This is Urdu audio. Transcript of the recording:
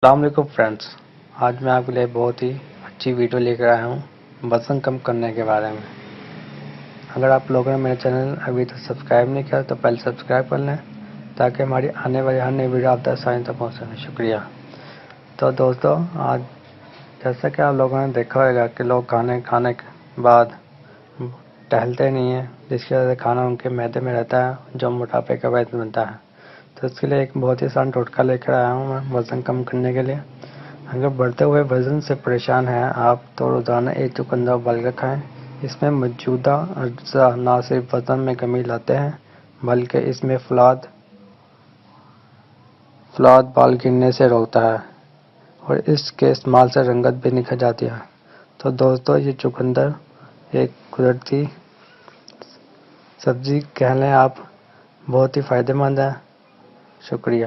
السلام علیکم فرینڈس، آج میں آپ کے لیے بہت ہی اچھی ویڈیو لے کر آیا ہوں وزن کم کرنے کے بارے میں۔ اگر آپ لوگوں نے میرے چینل ابھی تک سبسکرائب نہیں کیا تو پہلے سبسکرائب کر لیں تاکہ ہماری آنے والی ہر نئی ویڈیو آپ تک آسانی سے پہنچ سکے۔ شکریہ۔ تو دوستو، آج جیسا کہ آپ لوگوں نے دیکھا ہوگا کہ لوگ کھانے کے بعد ٹہلتے نہیں ہیں، جس کی وجہ سے کھانا ان کے معدے میں رہتا ہے جو موٹاپے کا باعث بنتا ہے۔ تو اس کے لیے ایک بہت ہی آسان ٹوٹکا لے کر آیا ہوں میں وزن کم کرنے کے لیے۔ اگر بڑھتے ہوئے وزن سے پریشان ہیں آپ تو روزانہ ایک چقندر ابال کر کھائیں۔ اس میں موجودہ اجزاء نہ صرف وزن میں کمی لاتے ہیں بلکہ اس میں فلاد بال گرنے سے روکتا ہے اور اس کے استعمال سے رنگت بھی نکھر جاتی ہے۔ تو دوستو، یہ چقندر ایک قدرتی سبزی کہہ لیں آپ، بہت ہی فائدہ مند ہے۔ شکریہ۔